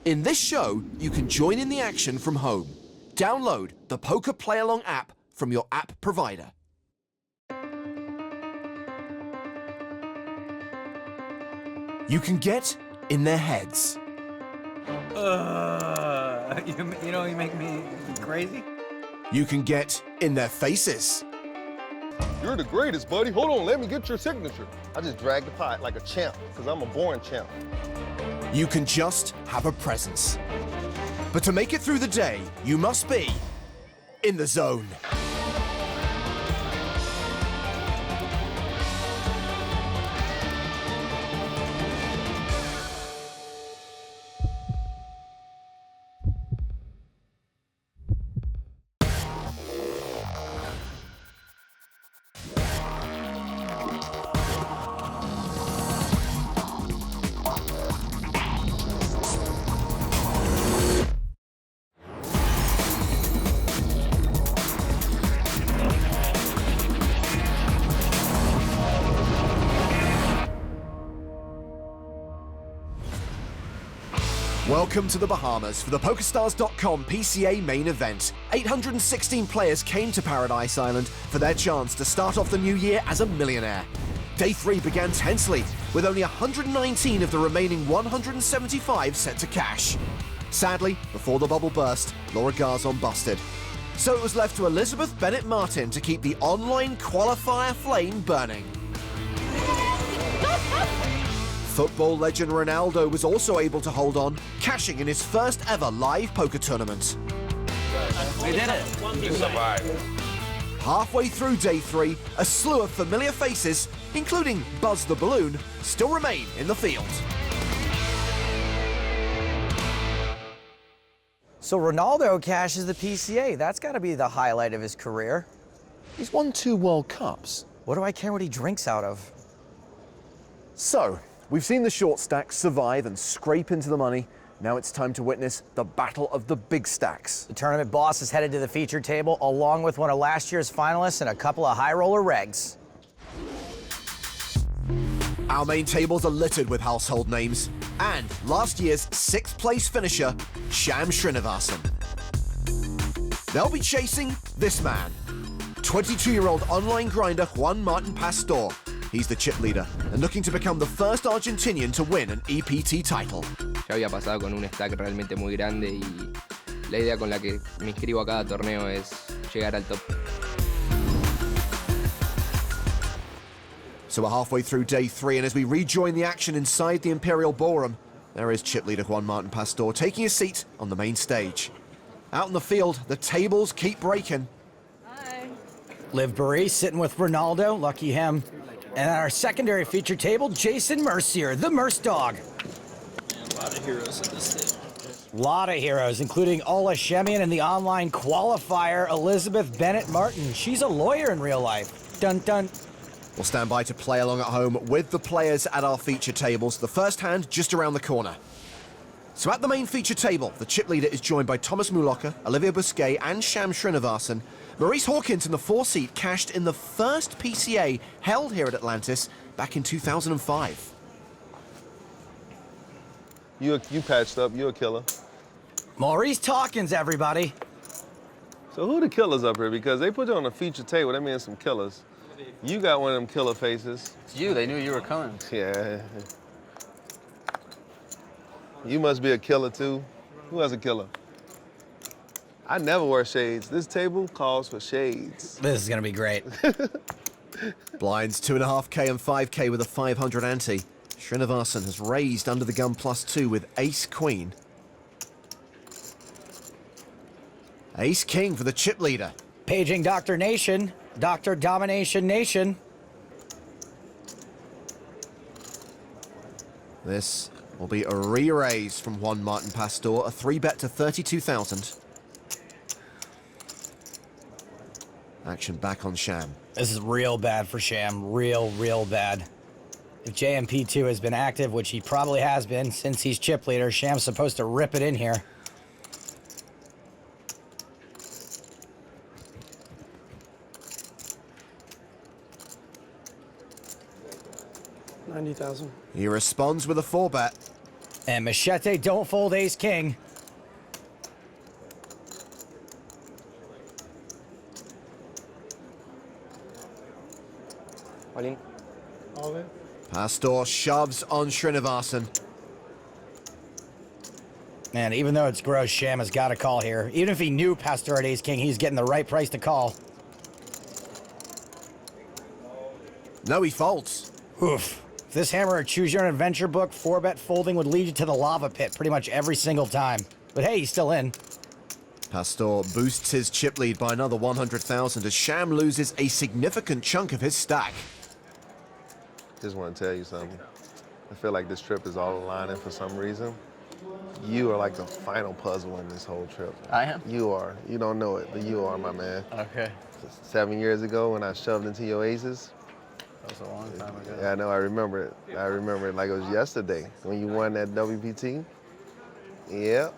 In this show, you can join in the action from home. Download the Poker Play Along app from your app provider. You can get in their heads. You know, you make me crazy. You can get in their faces. You're the greatest, buddy. Hold on, let me get your signature. I just dragged the pot like a champ, because I'm a born champ. You can just have a presence. But to make it through the day, you must be in the zone. Welcome to the Bahamas for the PokerStars.com PCA main event. 816 players came to Paradise Island for their chance to start off the new year as a millionaire. Day 3 began tensely, with only 119 of the remaining 175 set to cash. Sadly, before the bubble burst, Laura Garzon busted. So it was left to Elizabeth Bennett Martin to keep the online qualifier flame burning. Football legend Ronaldo was also able to hold on, cashing in his first ever live poker tournament. We did it. We survived. Halfway through day 3, a slew of familiar faces, including Buzz the Balloon, still remain in the field. So Ronaldo cashes the PCA. That's got to be the highlight of his career. He's won 2 World Cups. What do I care what he drinks out of? So, we've seen the short stacks survive and scrape into the money. Now it's time to witness the battle of the big stacks. The tournament boss is headed to the feature table along with one of last year's finalists and a couple of high roller regs. Our main tables are littered with household names, and last year's 6th place finisher, Sham Srinivasan. They'll be chasing this man, 22-year-old online grinder Juan Martin Pastor. He's the chip leader and looking to become the first Argentinian to win an EPT title. Ya había pasado con un stack realmente muy grande y la idea con la que me inscribo a cada torneo es llegar al top. So we're halfway through day 3, and as we rejoin the action inside the Imperial Ballroom, there is chip leader Juan Martin Pastor taking a seat on the main stage. Out in the field, the tables keep breaking. Hi. Liv Boeree sitting with Ronaldo, lucky him. And at our secondary feature table, Jason Mercier, the Merce Dog. A lot of heroes at this table. A lot of heroes, including Ola Shemian and the online qualifier, Elizabeth Bennett Martin. She's a lawyer in real life. Dun dun. We'll stand by to play along at home with the players at our feature tables. The first hand just around the corner. So at the main feature table, the chip leader is joined by Thomas Muloka, Olivia Busquet and Sham Srinivasan. Maurice Hawkins in the 4 seat cashed in the first PCA held here at Atlantis back in 2005. You patched up, you're a killer. Maurice Hawkins, everybody. So who the killers up here? Because they put you on a feature table, that means some killers. You got one of them killer faces. It's you. They knew you were coming. Yeah. You must be a killer too. Who has a killer? I never wear shades. This table calls for shades. This is gonna be great. Blinds 2.5K and 5K with a 500 ante. Srinivasan has raised under the gun +2 with ace-queen. Ace-king for the chip leader. Paging Dr. Nation, Dr. Domination Nation. This will be a re-raise from Juan Martin Pastor, a 3-bet to 32,000. Action back on Sham. This is real bad for Sham. Real bad. If JMP2 has been active, which he probably has been since he's chip leader, Sham's supposed to rip it in here. $90,000. He responds with a 4-bet. And Machete don't fold ace-king. All in. Pastor shoves on Srinivasan. And even though it's gross, Sham has got a call here. Even if he knew Pastor had ace-king, he's getting the right price to call. No, he folds. Oof. If this hammer or choose your own adventure book, 4-bet folding would lead you to the lava pit pretty much every single time. But hey, he's still in. Pastor boosts his chip lead by another 100,000 as Sham loses a significant chunk of his stack. Just want to tell you something. I feel like this trip is all aligning for some reason. You are like the final puzzle in this whole trip. I am? You are. You don't know it, but you are, my man. Okay. 7 years ago when I shoved into your aces. That was a long time ago. Yeah, I know, I remember it. I remember it like it was yesterday when you won that WPT. Yep.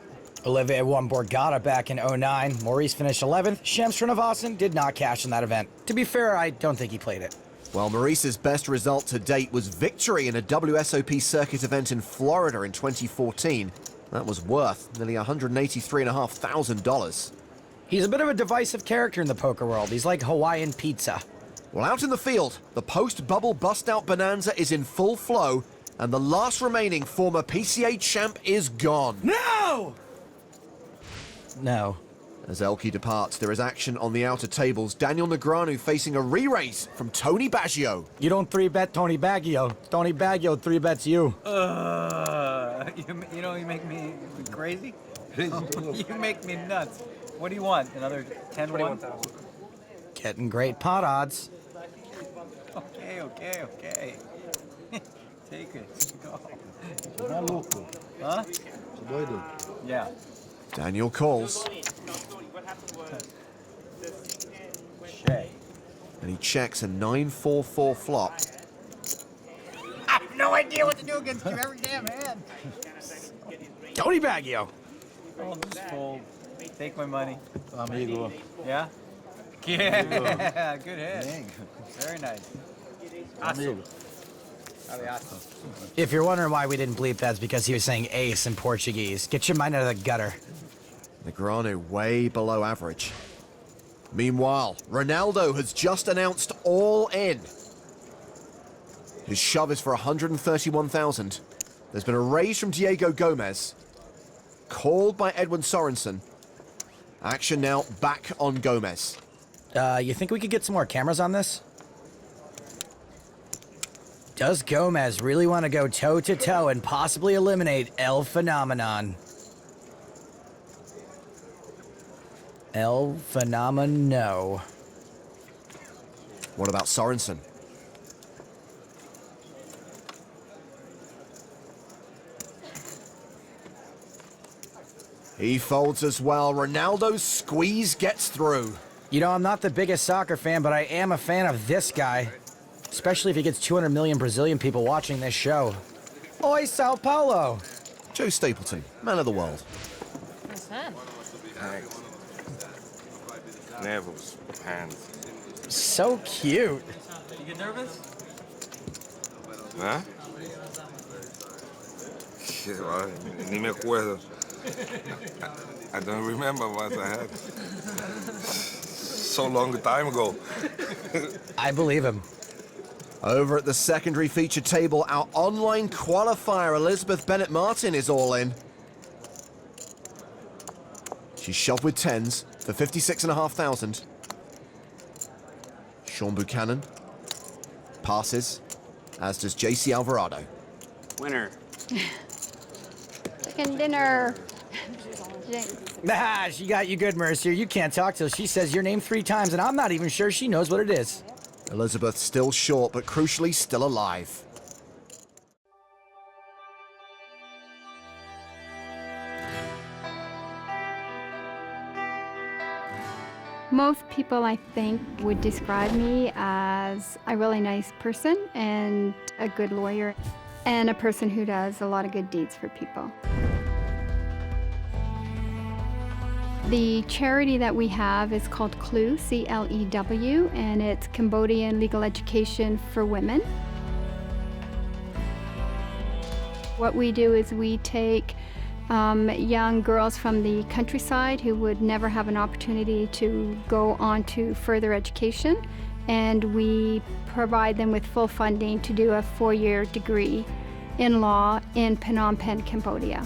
Olivier won Borgata back in 09. Maurice finished 11th. Sham Srinivasan did not cash in that event. To be fair, I don't think he played it. While Maurice's best result to date was victory in a WSOP circuit event in Florida in 2014. That was worth nearly $183,500. He's a bit of a divisive character in the poker world. He's like Hawaiian pizza. Well, out in the field, the post-bubble bust-out bonanza is in full flow, and the last remaining former PCA champ is gone. No! No. As Elke departs, there is action on the outer tables. Daniel Negreanu facing a re-raise from Tony Baggio. You don't 3-bet Tony Baggio. Tony Baggio 3-bets you. You know, you make me crazy. You make me nuts. What do you want? Another 10-1? Getting great pot odds. Okay. Take it. Go. Huh? Yeah. Daniel calls, Shay. and he checks a 9-4-4 flop. I have no idea what to do against you every damn hand. Tony Baggio. I'll just fold. Take my money. Amigo. Yeah? Yeah. Good hit. Very nice. Amigo. If you're wondering why we didn't bleep, that's because he was saying ace in Portuguese. Get your mind out of the gutter. Negreanu way below average. Meanwhile, Ronaldo has just announced all in. His shove is for 131,000. There's been a raise from Diego Gomez. Called by Edwin Sorensen. Action now back on Gomez. You think we could get some more cameras on this? Does Gomez really want to go toe-to-toe and possibly eliminate El Phenomenon? El Phenomeno. What about Sorensen? He folds as well. Ronaldo's squeeze gets through. You know, I'm not the biggest soccer fan, but I am a fan of this guy. Especially if he gets 200 million Brazilian people watching this show. Oi, Sao Paulo! Joe Stapleton, man of the world. What's that? Thanks. Nervous, hands. So cute. You get nervous? Huh? Shit, well, ni me acuerdo. I don't remember what I had. So long a time ago. I believe him. Over at the secondary feature table, our online qualifier, Elizabeth Bennett Martin, is all in. She's shoved with 10s for 56,500. Sean Buchanan passes, as does JC Alvarado. Winner. Chicken dinner. Ah, she got you good, Mercier. You can't talk till she says your name 3 times, and I'm not even sure she knows what it is. Elizabeth still short, but crucially still alive. Most people, I think, would describe me as a really nice person and a good lawyer and a person who does a lot of good deeds for people. The charity that we have is called CLEW, C-L-E-W, and it's Cambodian Legal Education for Women. What we do is we take young girls from the countryside who would never have an opportunity to go on to further education, and we provide them with full funding to do a 4-year degree in law in Phnom Penh, Cambodia.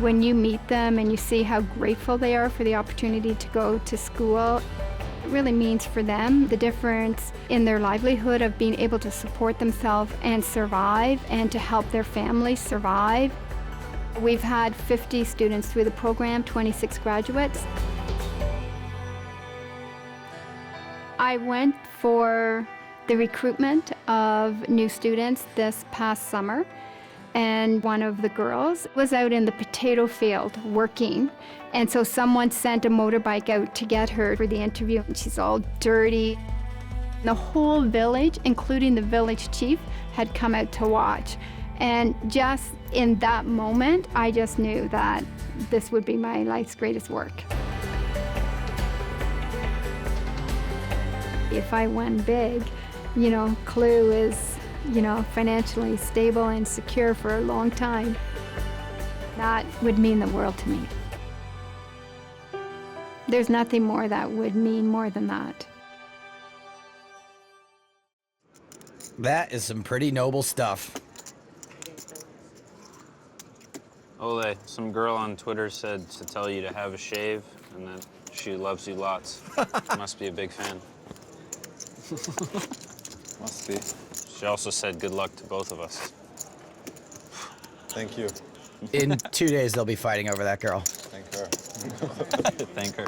When you meet them and you see how grateful they are for the opportunity to go to school, it really means for them the difference in their livelihood of being able to support themselves and survive, and to help their families survive. We've had 50 students through the program, 26 graduates. I went for the recruitment of new students this past summer, and one of the girls was out in the potato field working, and so someone sent a motorbike out to get her for the interview, and she's all dirty. The whole village, including the village chief, had come out to watch, and just in that moment I just knew that this would be my life's greatest work. If I win big, you know, Clue is, you know, financially stable and secure for a long time. That would mean the world to me. There's nothing more that would mean more than that. That is some pretty noble stuff. Ole, some girl on Twitter said to tell you to have a shave and that she loves you lots. Must be a big fan. Must be. She also said good luck to both of us. Thank you. In 2 days, they'll be fighting over that girl. Thank her. Thank her.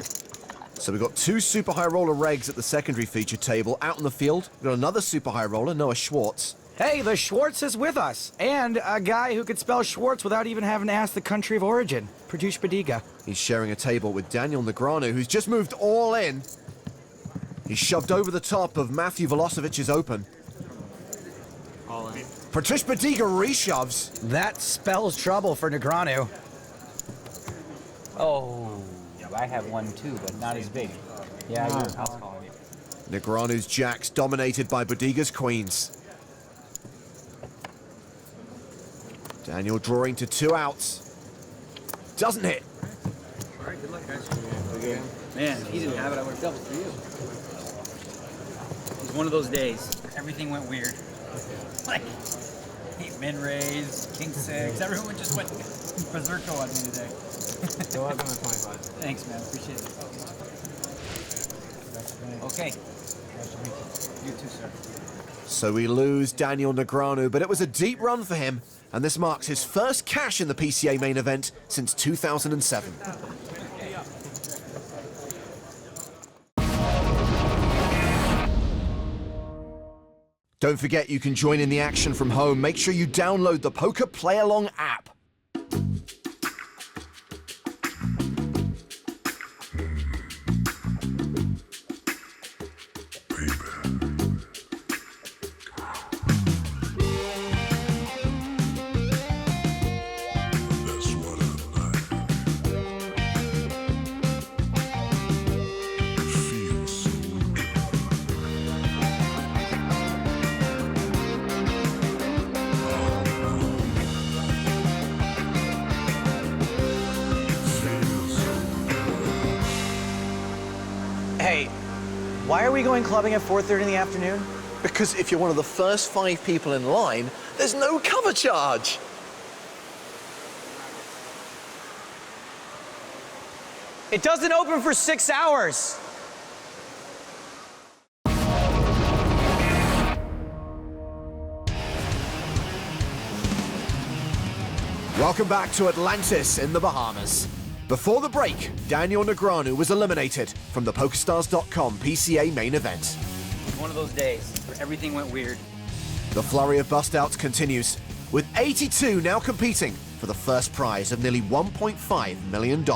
So we've got 2 super high roller regs at the secondary feature table. Out in the field, we've got another super high roller, Noah Schwartz. Hey, the Schwartz is with us, and a guy who could spell Schwartz without even having to ask the country of origin, Pratyush Badiga. He's sharing a table with Daniel Negreanu, who's just moved all in. He's shoved over the top of Matthew Velosevic's open. All in. Pratyush Badiga reshoves. That spells trouble for Negreanu. Oh, I have one too, but not as big. Yeah, you're house calling. Negreanu's jacks dominated by Badiga's queens. Daniel drawing to 2 outs. Doesn't hit. All right, good luck, guys. Man, if he didn't have it, I would have doubled for you. It was one of those days. Everything went weird. Like, min raise, king 6, everyone just went berserko on me today. Go up on the 25. Thanks, man. Appreciate it. Okay. You too, sir. So we lose Daniel Negreanu, but it was a deep run for him, and this marks his first cash in the PCA main event since 2007. Don't forget you can join in the action from home. Make sure you download the Poker Play Along app. Hey, why are we going clubbing at 4:30 in the afternoon? Because if you're one of the first 5 people in line, there's no cover charge. It doesn't open for 6 hours. Welcome back to Atlantis in the Bahamas. Before the break, Daniel Negreanu was eliminated from the PokerStars.com PCA main event. It was one of those days where everything went weird. The flurry of bust-outs continues, with 82 now competing for the first prize of nearly $1.5 million.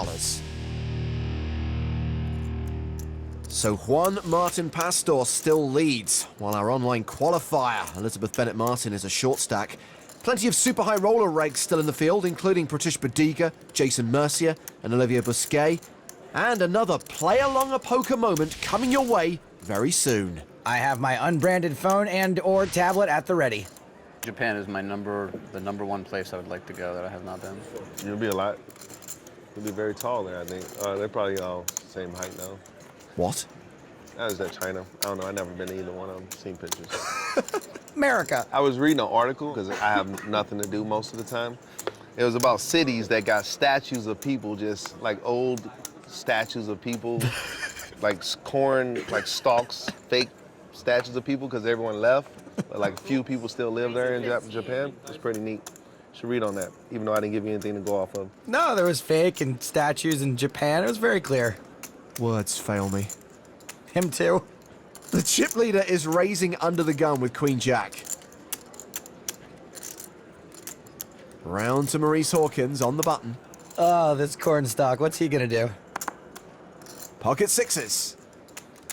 So Juan Martin Pastor still leads, while our online qualifier, Elizabeth Bennett Martin, is a short stack. Plenty of super high roller regs still in the field, including Pratyush Badiga, Jason Mercier, and Olivia Busquet. And another play along a poker moment coming your way very soon. I have my unbranded phone and or tablet at the ready. Japan is the number one place I would like to go that I have not been. You'll be a lot. You'll be very tall there, I think. They're probably all same height now. What? I was at China. I don't know. I've never been to either one of them. Seen pictures. America. I was reading an article because I have nothing to do most of the time. It was about cities that got statues of people, just like old statues of people, like corn, like stalks, fake statues of people because everyone left. But like a few people still live there in Japan. It's pretty neat. You should read on that, even though I didn't give you anything to go off of. No, there was fake and statues in Japan. It was very clear. Words fail me. Him too. The chip leader is raising under the gun with Queen Jack. Round to Maurice Hawkins on the button. Oh, this cornstalk. What's he gonna do? Pocket sixes.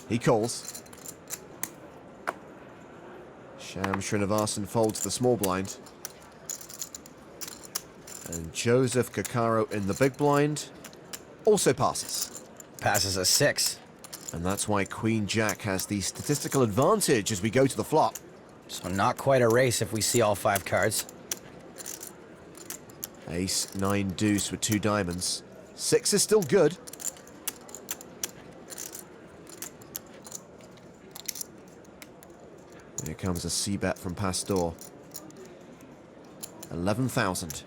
He calls. Sham Srinivasan folds the small blind. And Joseph Kakaro in the big blind also passes. Passes a 6. And that's why Queen Jack has the statistical advantage as we go to the flop. So not quite a race if we see all 5 cards. Ace, 9, deuce with 2 diamonds. 6 is still good. Here comes a C-bet from Pastor. 11,000.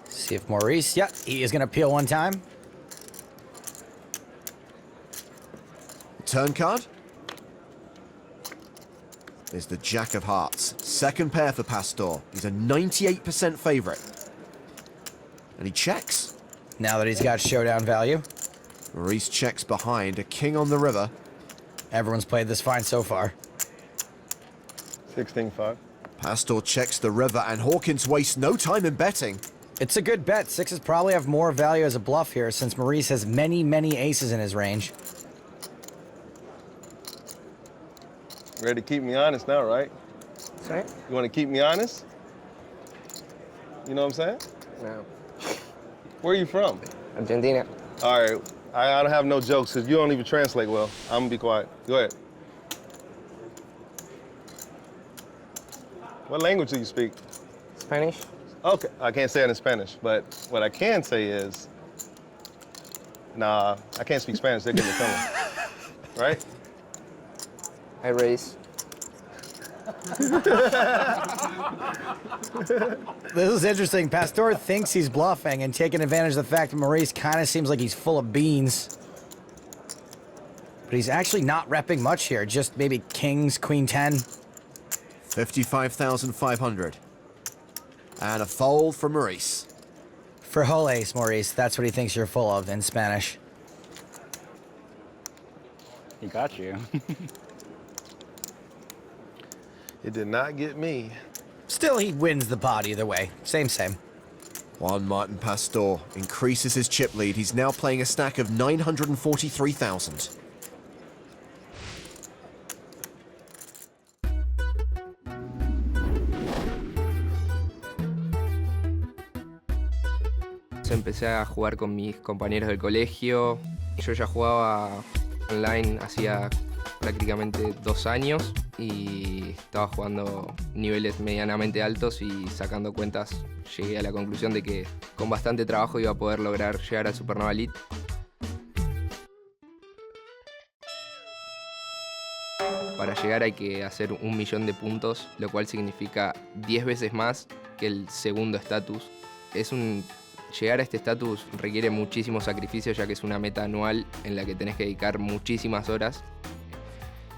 See if Maurice, yeah, he is gonna peel one time. Turn card is the Jack of Hearts. Second pair for Pastor. He's a 98% favorite. And he checks. Now that he's got showdown value. Maurice checks behind, a king on the river. Everyone's played this fine so far. 16-5. Pastor checks the river, and Hawkins wastes no time in betting. It's a good bet. 6s probably have more value as a bluff here since Maurice has many, many aces in his range. Ready to keep me honest now, right? Sorry? You want to keep me honest? You know what I'm saying? No. Where are you from? Argentina. All right. I don't have no jokes because you don't even translate well. I'm going to be quiet. Go ahead. What language do you speak? Spanish. Okay. I can't say it in Spanish, but what I can say is, nah, I can't speak Spanish. They're going to come. Right? I raise. This is interesting. Pastor thinks he's bluffing and taking advantage of the fact that Maurice kind of seems like he's full of beans. But he's actually not repping much here. Just maybe kings, queen 10. 55,500. And a fold for Maurice. For whole ace, Maurice. That's what he thinks you're full of in Spanish. He got you. It did not get me. Still, he wins the pot either way. Same. Juan Martin Pastor increases his chip lead. He's now playing a stack of 943,000. Empecé a jugar con mis compañeros del colegio. Yo ya jugaba online hacía prácticamente 2 años y estaba jugando niveles medianamente altos y sacando cuentas llegué a la conclusión de que con bastante trabajo iba a poder lograr llegar al Supernova Elite. Para llegar hay que hacer 1.000.000 de puntos, lo cual significa 10 veces más que el segundo estatus. Llegar a este estatus requiere muchísimo sacrificio, ya que es una meta anual en la que tenés que dedicar muchísimas horas,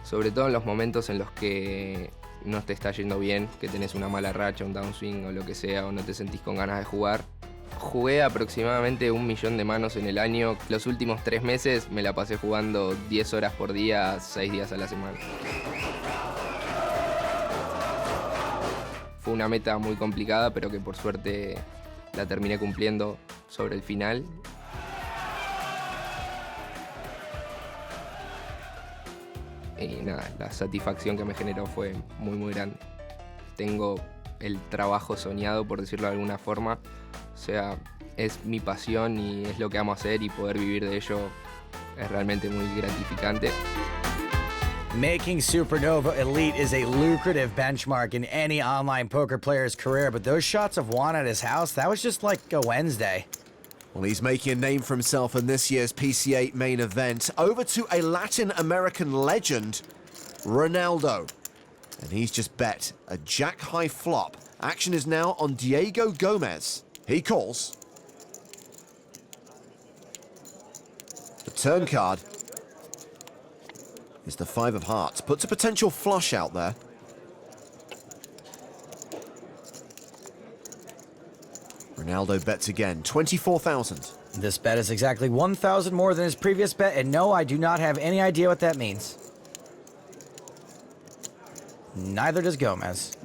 sobre todo en los momentos en los que no te está yendo bien, que tenés una mala racha, un downswing o lo que sea, o no te sentís con ganas de jugar. Jugué aproximadamente 1.000.000 de manos en el año. Los últimos 3 meses me la pasé jugando 10 horas por día, 6 días a la semana. Fue una meta muy complicada, pero que por suerte la terminé cumpliendo sobre el final. Y nada, la satisfacción que me generó fue muy grande. Tengo el trabajo soñado, por decirlo de alguna forma. O sea, es mi pasión y es lo que amo hacer, y poder vivir de ello es realmente muy gratificante. Making Supernova Elite is a lucrative benchmark in any online poker player's career, but those shots of Juan at his house, that was just like a Wednesday. Well, he's making a name for himself in this year's PCA main event. Over to a Latin American legend, Ronaldo. And he's just bet a jack-high flop. Action is now on Diego Gomez. He calls. The turn card is the 5 of hearts. Puts a potential flush out there. Ronaldo bets again, 24,000. This bet is exactly 1,000 more than his previous bet, and no, I do not have any idea what that means. Neither does Gomez.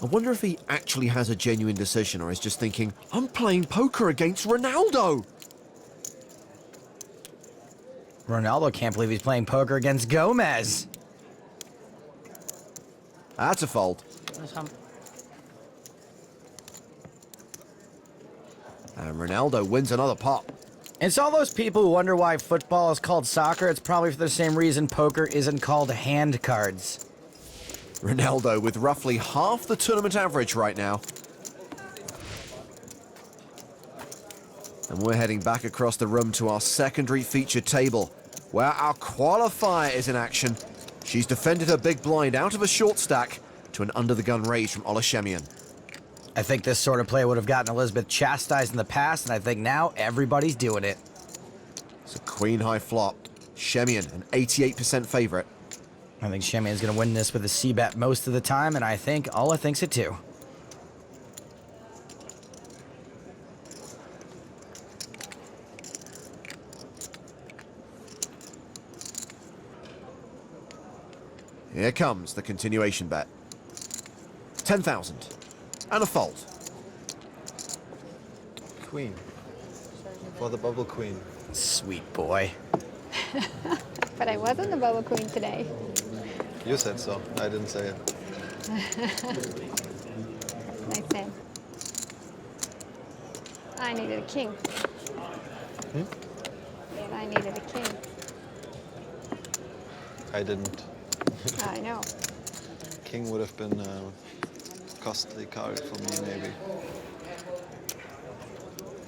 I wonder if he actually has a genuine decision or is just thinking, I'm playing poker against Ronaldo. Ronaldo can't believe he's playing poker against Gomez. That's a fold. And Ronaldo wins another pot. It's all those people who wonder why football is called soccer. It's probably for the same reason poker isn't called hand cards. Ronaldo with roughly half the tournament average right now. And we're heading back across the room to our secondary feature table, where our qualifier is in action. She's defended her big blind out of a short stack to an under-the-gun raise from Olashemian. I think this sort of play would have gotten Elizabeth chastised in the past, and I think now everybody's doing it. It's a queen-high flop. Shemian, an 88% favorite. I think Shemian's going to win this with a C-bet most of the time, and I think Ola thinks it too. Here comes the continuation bet. 10,000. And a fold. Queen. For the bubble queen. Sweet boy. But I wasn't the bubble queen today. You said so. I didn't say it. Nice hand. I needed a king. I needed a king. I didn't. I know. King would have been a costly card for me, maybe.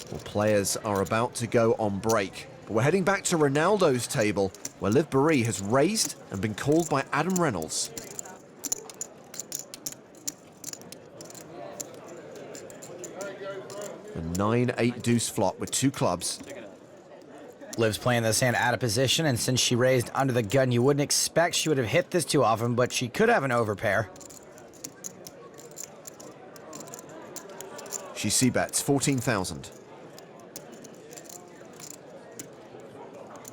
Well, players are about to go on break. But we're heading back to Ronaldo's table, where Liv Boeree has raised and been called by Adam Reynolds. A 9-8 deuce flop with 2 clubs. Liv's playing this hand out of position, and since she raised under the gun, you wouldn't expect she would have hit this too often, but she could have an overpair. She c-bets 14,000.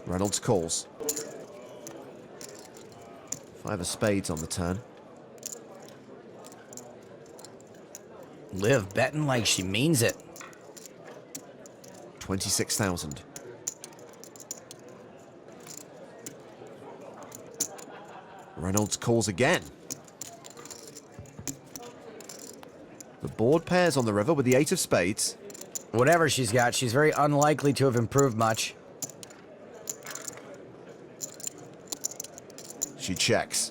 Reynolds calls. 5 of spades on the turn. Liv betting like she means it. 26,000. Reynolds calls again. The board pairs on the river with the 8 of spades. Whatever she's got, she's very unlikely to have improved much. She checks.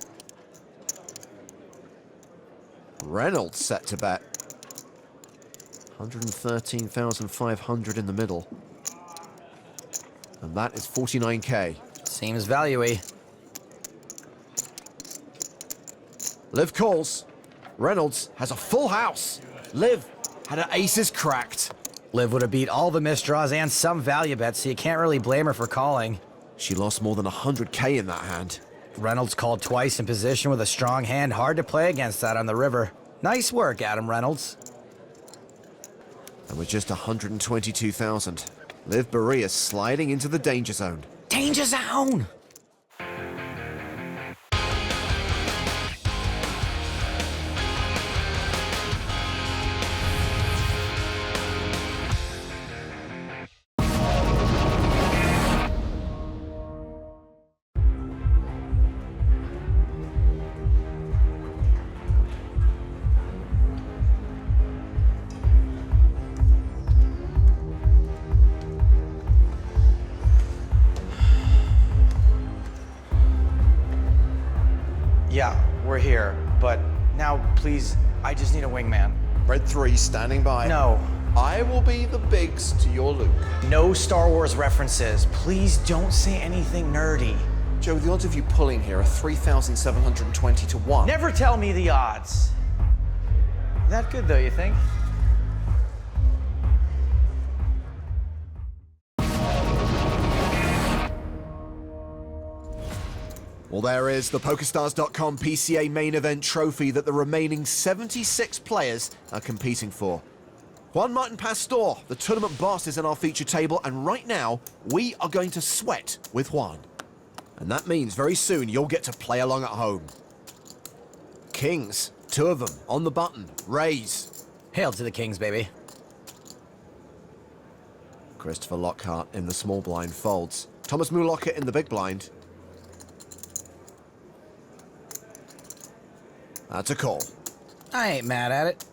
Reynolds set to bet. 113,500 in the middle. And that is 49k. Seems value-y. Liv calls. Reynolds has a full house. Liv had her aces cracked. Liv would have beat all the misdraws and some value bets, so you can't really blame her for calling. She lost more than 100k in that hand. Reynolds called twice in position with a strong hand. Hard to play against that on the river. Nice work, Adam Reynolds. And with just 122,000, Liv Boeree is sliding into the danger zone. Danger zone! over here, but now, please, I just need a wingman. Red 3 standing by. No. I will be the Biggs to your Luke. No Star Wars references. Please don't say anything nerdy. Joe, the odds of you pulling here are 3,720 to 1. Never tell me the odds. That good, though, you think? Well, there is the PokerStars.com PCA main event trophy that the remaining 76 players are competing for. Juan Martin Pastor, the tournament boss, is in our feature table, and right now, we are going to sweat with Juan. And that means very soon you'll get to play along at home. Kings, 2 of them, on the button, raise. Hail to the Kings, baby. Christopher Lockhart in the small blind folds. Thomas Mulocka in the big blind. That's a call. I ain't mad at it.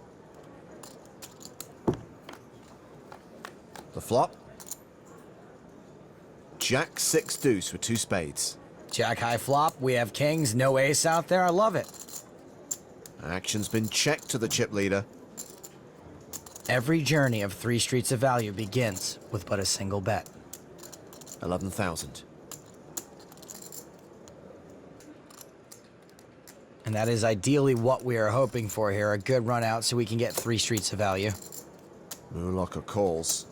The flop. Jack 6 deuce with 2 spades. Jack high flop, we have kings, no ace out there, I love it. Action's been checked to the chip leader. Every journey of 3 streets of value begins with but a single bet. 11,000. And that is ideally what we are hoping for here, a good run out so we can get 3 streets of value. Mulocka calls.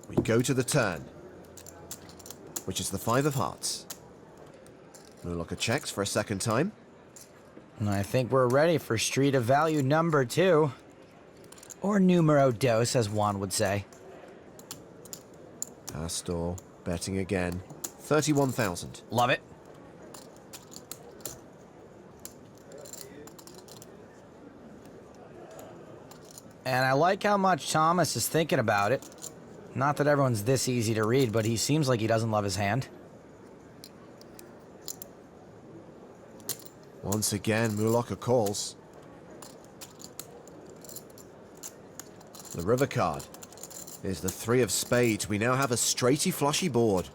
We go to the turn, which is the 5 of hearts. Mulocka checks for a second time. And I think we're ready for street of value number 2. Or numero dos, as Juan would say. Pastor betting again. 31,000. Love it. And I like how much Thomas is thinking about it. Not that everyone's this easy to read, but he seems like he doesn't love his hand. Once again, Mulocka calls. The river card is the 3 of spades. We now have a straighty flushy board.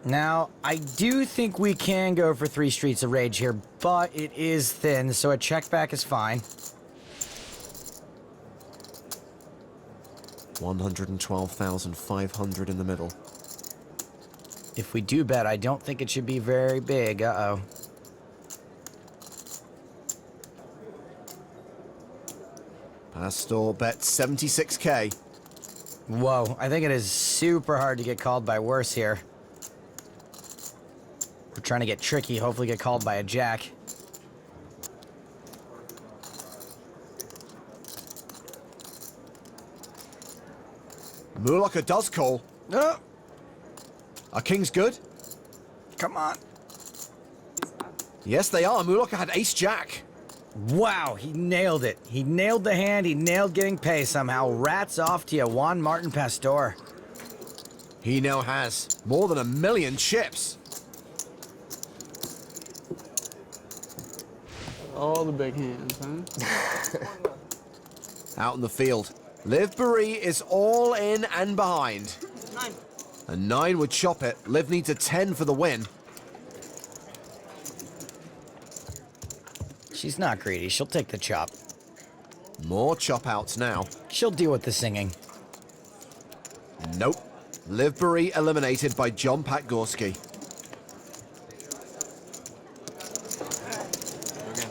Now, I do think we can go for 3 streets of rage here, but it is thin, so a check back is fine. 112,500 in the middle. If we do bet, I don't think it should be very big. Uh-oh. Pastor bets 76K. Whoa, I think it is super hard to get called by worse here. We're trying to get tricky, hopefully get called by a jack. Mulocka does call. No. Are kings good? Come on. Yes, they are. Mulocka had ace-jack. Wow, he nailed it. He nailed the hand, he nailed getting pay somehow. Rats off to you, Juan Martin Pastor. He now has more than 1 million chips. All the big hands, huh? Out in the field, Liv Boeree is all in and behind. 9. A 9 would chop it. Liv needs a 10 for the win. She's not greedy. She'll take the chop. More chop outs now. She'll deal with the singing. Nope. Liv Boeree eliminated by John Pat Gorski. Okay.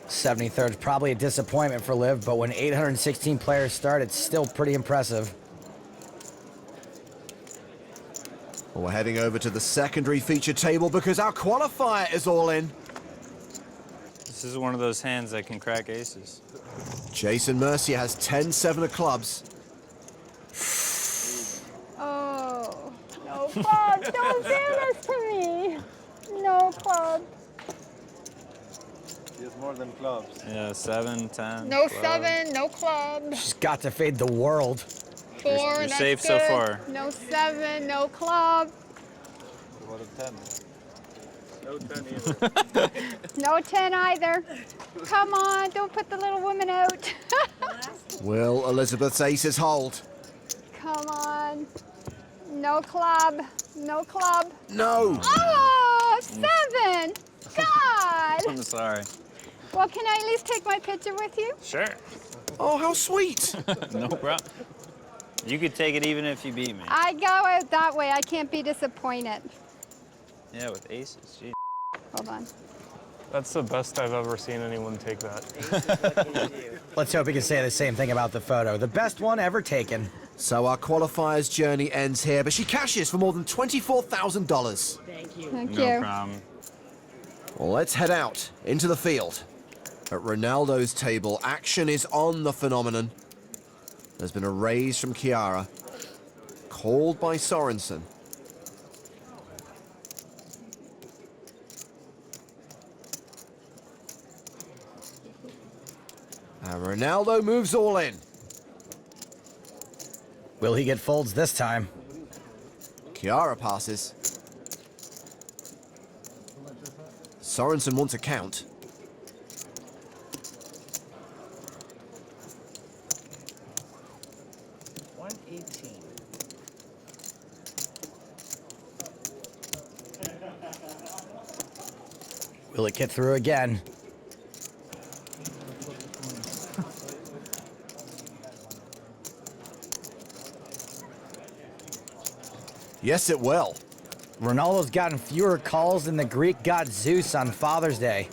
73rd is probably a disappointment for Liv, but when 816 players start, it's still pretty impressive. Well, we're heading over to the secondary feature table because our qualifier is all in. This is one of those hands that can crack aces. Jason Mercier has 10-7 of clubs. Oh, no club. Don't do this to me. No club. He has more than clubs. Yeah, 7, 10. No 12. 7, no club. She's got to fade the world. 4, You're that's safe good. so far. No 7, no club. What a 10. No 10 either. No 10 either. Come on, don't put the little woman out. Will Elizabeth's aces hold? Come on. No club. No club. No. Oh, 7. God. I'm sorry. Well, can I at least take my picture with you? Sure. Oh, how sweet. No problem. You could take it even if you beat me. I go out that way. I can't be disappointed. Yeah, with aces. Gee. Hold on. That's the best I've ever seen anyone take that. Let's hope we can say the same thing about the photo. The best one ever taken. So our qualifier's journey ends here, but she cashes for more than $24,000. Thank you. Thank No you. problem. Well, let's head out into the field. At Ronaldo's table, action is on the phenomenon. There's been a raise from Chiara, called by Sorensen. And Ronaldo moves all in. Will he get folds this time? Chiara passes. Sorensen wants a count. Will it get through again? Yes, it will. Ronaldo's gotten fewer calls than the Greek god Zeus on Father's Day.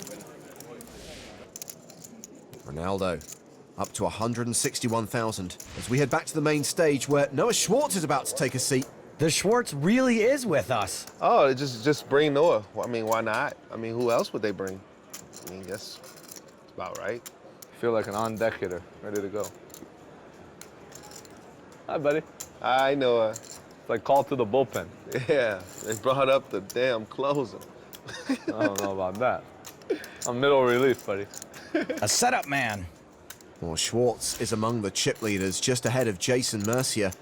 Ronaldo up to 161,000 as we head back to the main stage where Noah Schwartz is about to take a seat. The Schwartz really is with us. Oh, just bring Noah. Well, I mean, why not? I mean, who else would they bring? I mean, that's about right. Feel like an on-deck hitter, ready to go. Hi, buddy. Hi, Noah. It's like call to the bullpen. Yeah, they brought up the damn closing. I don't know about that. I'm middle relief, buddy. A setup man. Well, Schwartz is among the chip leaders, just ahead of Jason Mercier.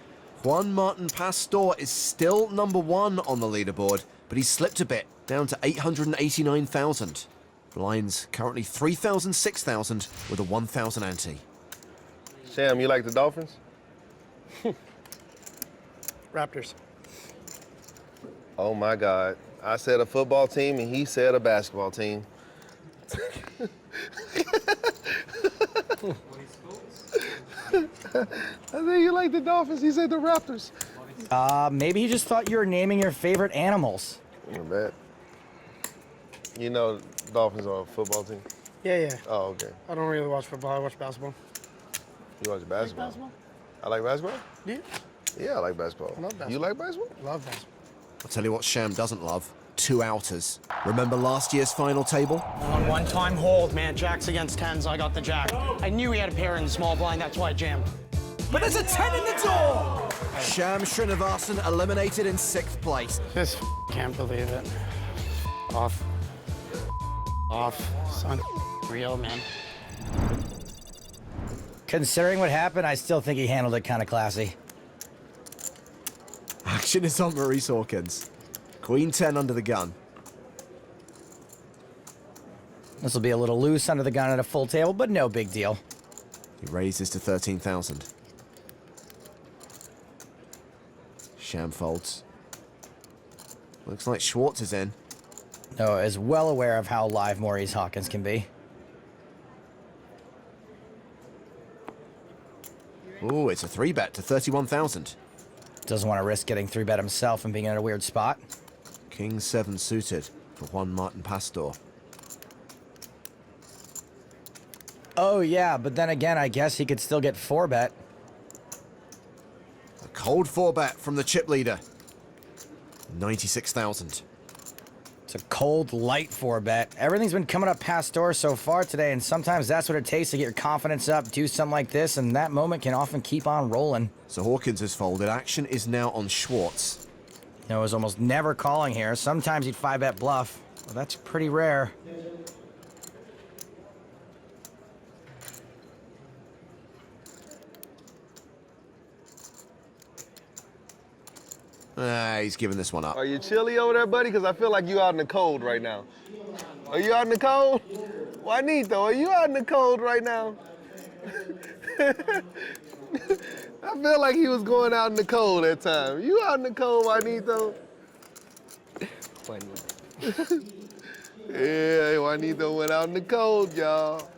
Juan Martin Pastor is still number 1 on the leaderboard, but he's slipped a bit, down to 889,000. Blinds currently 3,000, 6,000 with a 1,000 ante. Sham, you like the Dolphins? Raptors. Oh my God. I said a football team and he said a basketball team. I think you like the Dolphins. He said the Raptors. Maybe he just thought you were naming your favorite animals. I bet. You know Dolphins are a football team? Yeah. Oh, okay. I don't really watch football. I watch basketball. You watch basketball? I like basketball? Yeah. Yeah, I like basketball. I love basketball. You like basketball? Love basketball. I'll tell you what Sham doesn't love. 2 outers. Remember last year's final table? On one-time hold, man. Jacks against 10s. I got the jack. I knew he had a pair in the small blind. That's why I jammed. But there's a 10 in the door! Sham Srinivasan eliminated in 6th place. Just can't believe it. Off. Son, real, man. Considering what happened, I still think he handled it kind of classy. Action is on Maurice Hawkins. Queen 10 under the gun. This will be a little loose under the gun at a full table, but no big deal. He raises to 13,000. Sham folds. Looks like Schwartz is in. Noah is well aware of how live Maurice Hawkins can be. Ooh, it's a 3-bet to 31,000. Doesn't want to risk getting 3-bet himself and being in a weird spot. King 7 suited for Juan Martin Pastor. Oh yeah, but then again, I guess he could still get 4-bet. A cold 4-bet from the chip leader. 96,000. It's a cold, light 4-bet. Everything's been coming up Pastor so far today, and sometimes that's what it takes to get your confidence up, do something like this, and that moment can often keep on rolling. So Hawkins has folded. Action is now on Schwartz. Noah's almost never calling here. Sometimes he'd 5-bet bluff. Well, that's pretty rare. He's giving this one up. Are you chilly over there, buddy? Because I feel like you out in the cold right now. Are you out in the cold? Juanito, are you out in the cold right now? I feel like he was going out in the cold that time. You out in the cold, Juanito? Yeah, Juanito went out in the cold, y'all.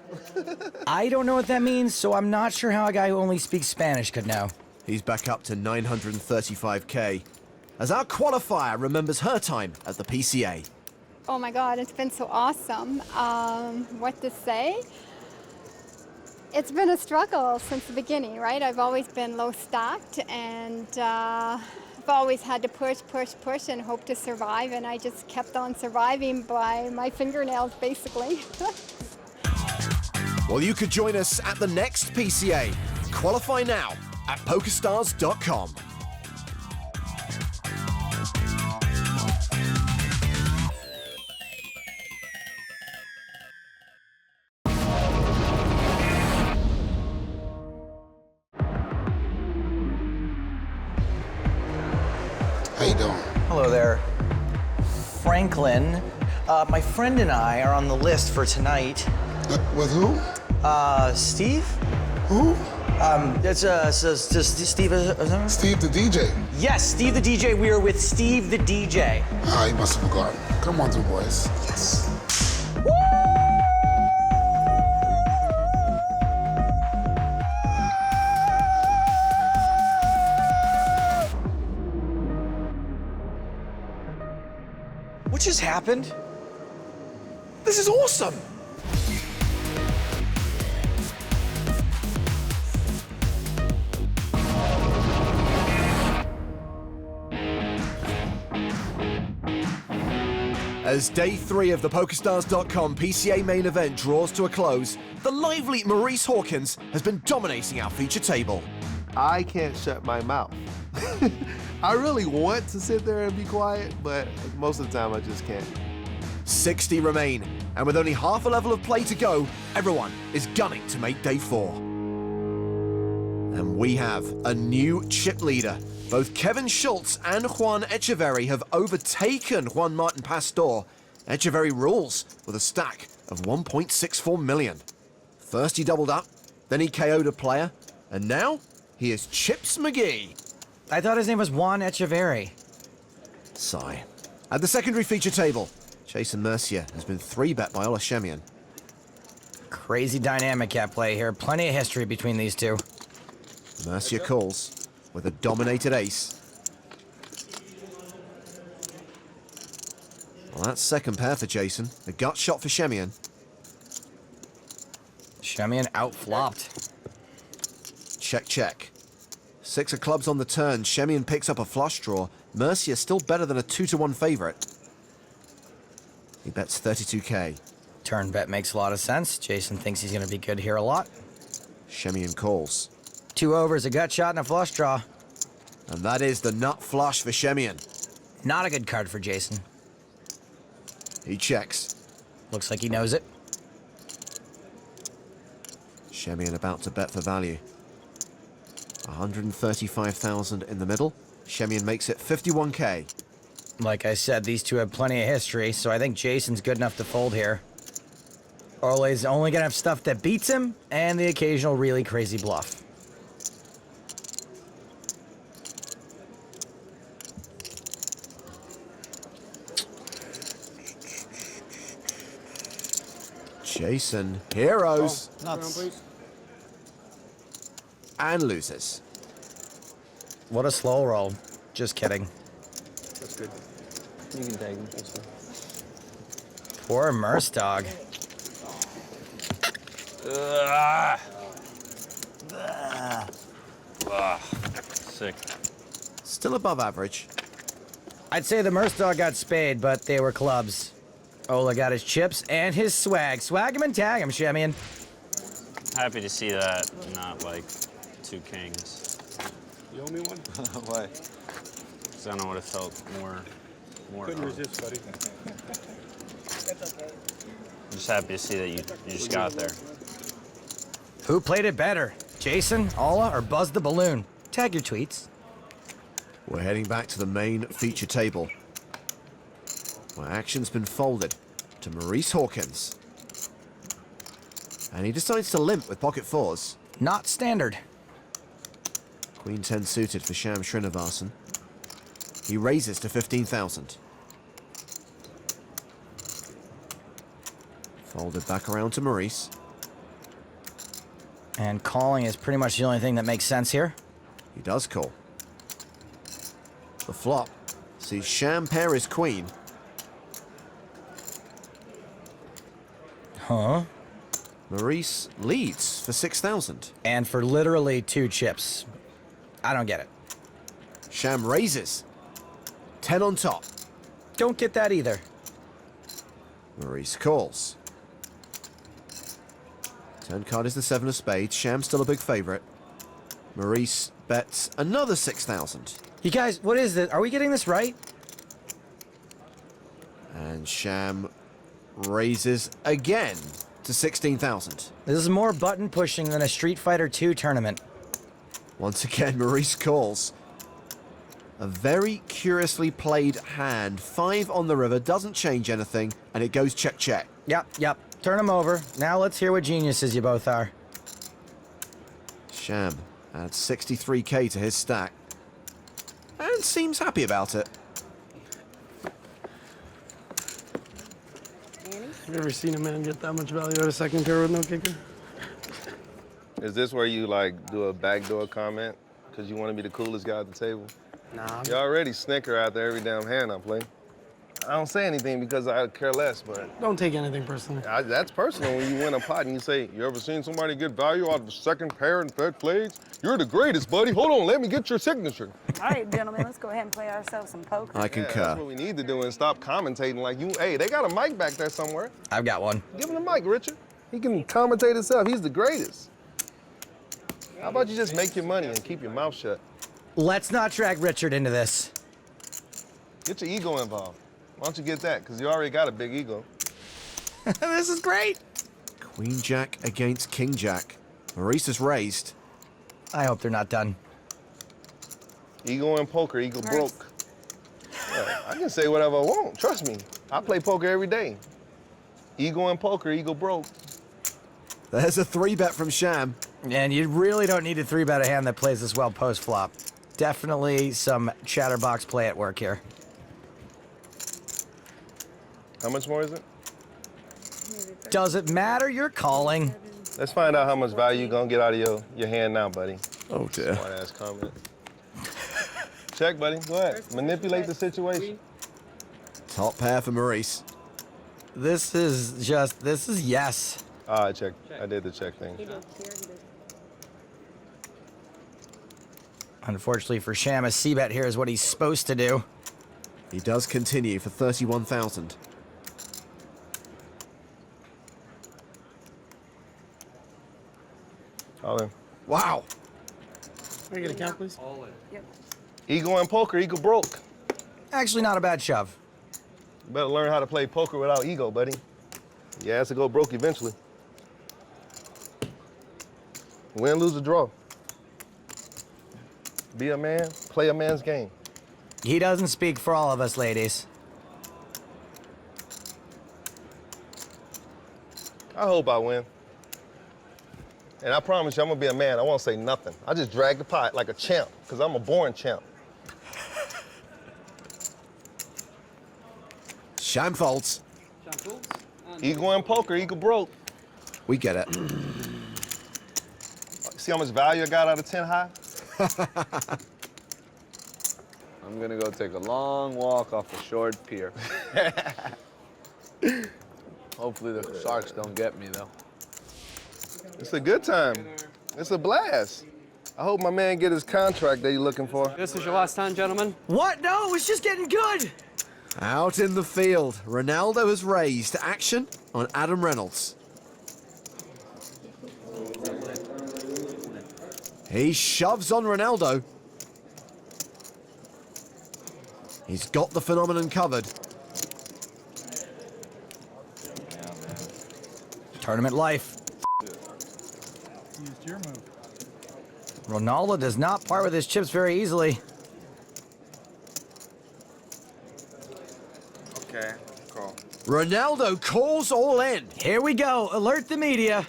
I don't know what that means, so I'm not sure how a guy who only speaks Spanish could know. He's back up to 935K, as our qualifier remembers her time at the PCA. Oh my God, it's been so awesome. What to say? It's been a struggle since the beginning, right? I've always been low stacked, and I've always had to push, and hope to survive, and I just kept on surviving by my fingernails, basically. Well, you could join us at the next PCA. Qualify now at PokerStars.com. How you doing? Hello there. Franklin, my friend and I are on the list for tonight. With who? Steve? Who? It's Steve. Steve the DJ. Yes, Steve the DJ. We are with Steve the DJ. Ah, you must have forgotten. Come on, two boys. Yes. What just happened? This is awesome! As day 3 of the PokerStars.com PCA main event draws to a close, the lively Maurice Hawkins has been dominating our feature table. I can't shut my mouth. I really want to sit there and be quiet, but most of the time I just can't. 60 remain, and with only half a level of play to go, everyone is gunning to make day 4. And we have a new chip leader. Both Kevin Schultz and Juan Echeverry have overtaken Juan Martin Pastor. Echeverry rules with a stack of 1.64 million. First he doubled up, then he KO'd a player, and now he is Chips McGee. I thought his name was Juan Echeverry. Sigh. At the secondary feature table, Jason Mercier has been 3-bet by Ola Shemian. Crazy dynamic at play here. Plenty of history between these two. Mercier calls with a dominated ace. Well, that's second pair for Jason. A gut shot for Shemian. Shemian out-flopped. Check, check. 6 of clubs on the turn. Shemian picks up a flush draw. Mercier still better than a 2-1 favorite. He bets 32K. Turn bet makes a lot of sense. Jason thinks he's going to be good here a lot. Shemian calls. 2 overs, a gut shot, and a flush draw. And that is the nut flush for Shemian. Not a good card for Jason. He checks. Looks like he knows it. Shemian about to bet for value. 135,000 in the middle. Shemian makes it 51K. Like I said, these two have plenty of history, so I think Jason's good enough to fold here. Ole's only gonna have stuff that beats him, and the occasional really crazy bluff. Jason heroes. Nuts. And loses. What a slow roll. Just kidding. That's good. You can tag him. That's fine. Poor Merce dog. Sick. Still above average. I'd say the Merce dog got spade, but they were clubs. Ola got his chips and his swag. Swag him and tag him, Shemian. Happy to see that, not like 2 kings. You owe me one? Why? Because I don't know what it felt more. Couldn't resist, buddy. I'm just happy to see that you just got there. Who played it better? Jason, Ola, or Buzz the Balloon? Tag your tweets. We're heading back to the main feature table, where action's been folded to Maurice Hawkins. And he decides to limp with pocket 4s. Not standard. Queen 10 suited for Sham Srinivasan. He raises to 15,000. Folded back around to Maurice. And calling is pretty much the only thing that makes sense here. He does call. The flop sees Sham pair his queen. Huh? Maurice leads for 6,000. And for literally 2 chips. I don't get it. Sham raises. 10 on top. Don't get that either. Maurice calls. Turn card is the 7 of spades. Sham's still a big favorite. Maurice bets another 6,000. You guys, what is this? Are we getting this right? And Sham raises again to 16,000. This is more button pushing than a Street Fighter 2 tournament. Once again, Maurice calls. A very curiously played hand. 5 on the river, doesn't change anything, and it goes check, check. Yep. Turn them over. Now let's hear what geniuses you both are. Sham adds 63k to his stack. And seems happy about it. Have you ever seen a man get that much value out of second pair with no kicker? Is this where you like do a backdoor comment because you want to be the coolest guy at the table? Nah. You already snicker out there every damn hand I play. I don't say anything because I care less, but... Don't take anything personally. That's personal when you win a pot and you say, you ever seen somebody get value out of a second pair and fed plays? You're the greatest, buddy. Hold on, let me get your signature. All right, gentlemen, let's go ahead and play ourselves some poker. I concur. That's what we need to do and stop commentating like you. Hey, they got a mic back there somewhere. I've got one. Give him the mic, Richard. He can commentate himself. He's the greatest. How about you just make your money and keep your mouth shut? Let's not drag Richard into this. Get your ego involved. Why don't you get that? Because you already got a big ego. This is great. Queen Jack against King Jack. Maurice is raised. I hope they're not done. Ego in poker, ego broke. Yeah, I can say whatever I want. Trust me. I play poker every day. Ego in poker, ego broke. There's a 3-bet from Sham. And you really don't need to 3-bet a hand that plays this well post-flop. Definitely some chatterbox play at work here. How much more is it? Does it matter? You're calling. Let's find out how much value you're going to get out of your hand now, buddy. Oh, dear. Smart-ass comment. Check, buddy. Go ahead. Manipulate the situation. Top pair for Maurice. This is yes. I checked. I did the check thing. Unfortunately for Sham, a C-bet here is what he's supposed to do. He does continue for 31,000. All in. Wow. Can I get a count, please? All in. Yep. Ego in poker, ego broke. Actually, not a bad shove. You better learn how to play poker without ego, buddy. Your ass will go broke eventually. Win, lose, or draw. Be a man, play a man's game. He doesn't speak for all of us, ladies. I hope I win. And I promise you, I'm gonna be a man. I won't say nothing. I just drag the pot like a champ, because I'm a born champ. Sham folds. Ego in poker, ego broke. We get it. See how much value I got out of 10 high? I'm gonna go take a long walk off a short pier. Hopefully the sharks don't get me though. It's a good time. It's a blast. I hope my man get his contract that he's looking for. This is your last time, gentlemen. What? No, it was just getting good. Out in the field, Ronaldo has raised action on Adam Reynolds. He shoves on Ronaldo. He's got the phenomenon covered. Tournament life. Used your move. Ronaldo does not part with his chips very easily. Okay, call. Ronaldo calls all in. Here we go. Alert the media.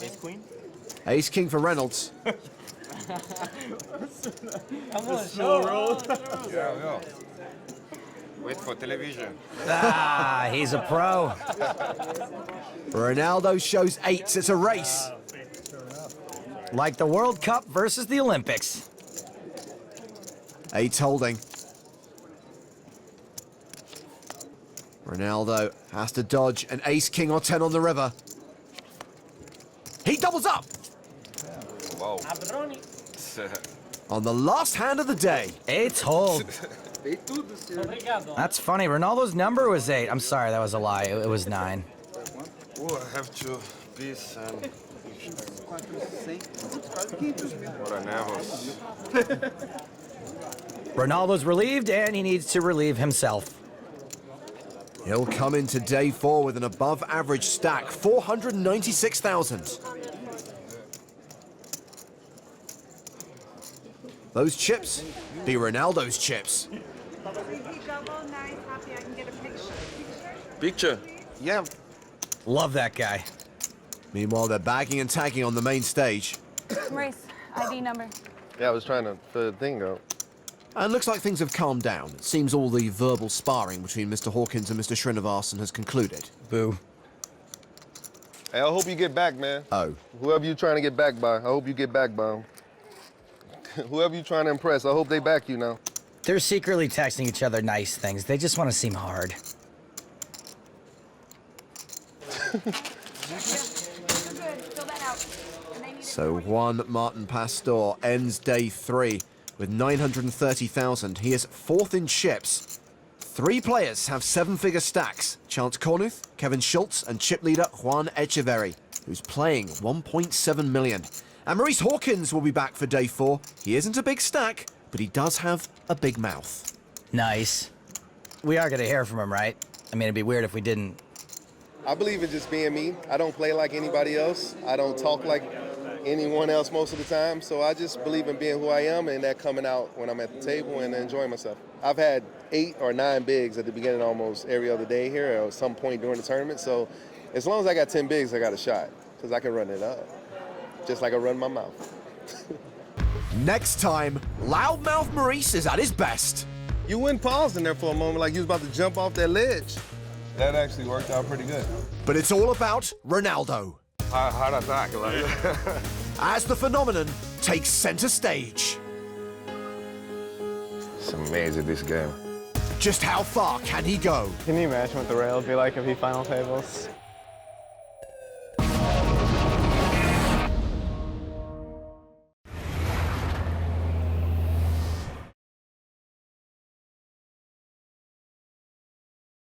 Ace queen. Ace king for Reynolds. Yeah. Wait for television. Ah, he's a pro. Ronaldo shows eights. It's a race. Like the World Cup versus the Olympics. Eights holding. Ronaldo has to dodge an ace king or 10 on the river. He doubles up. Wow. On the last hand of the day. Eights hold. That's funny. Ronaldo's number was 8. I'm sorry, that was a lie. It was 9. Oh, I have to piss and... What a nervous. Ronaldo's relieved, and he needs to relieve himself. He'll come into day 4 with an above-average stack, 496,000. Those chips be Ronaldo's chips. Picture? Yeah. Love that guy. Meanwhile, they're bagging and tagging on the main stage. Maurice, ID number. Yeah, I was trying to fill the thing out. And looks like things have calmed down. It seems all the verbal sparring between Mr. Hawkins and Mr. Srinivasan has concluded. Boo. Hey, I hope you get back, man. Oh. Whoever you're trying to get back by, I hope you get back by 'em. Whoever you're trying to impress, I hope they back you now. They're secretly texting each other nice things. They just want to seem hard. So Juan Martin Pastor ends day 3 with 930,000. He is 4th in chips. 3 players have 7-figure stacks. Chance Cornuth, Kevin Schultz, and chip leader Juan Echeverry, who's playing 1.7 million. And Maurice Hawkins will be back for day 4. He isn't a big stack, but he does have a big mouth. Nice. We are going to hear from him, right? I mean, it'd be weird if we didn't. I believe in just being me. I don't play like anybody else. I don't talk like anyone else most of the time. So I just believe in being who I am and that coming out when I'm at the table and enjoying myself. I've had 8 or 9 bigs at the beginning of almost every other day here or at some point during the tournament. So as long as I got 10 bigs, I got a shot because I can run it up, just like I run my mouth. Next time, Loudmouth Maurice is at his best. You went paused in there for a moment like you was about to jump off that ledge. That actually worked out pretty good. But it's all about Ronaldo. Hard attack, like. As the phenomenon takes center stage. It's amazing, this game. Just how far can he go? Can you imagine what the rail would be like if he final tables?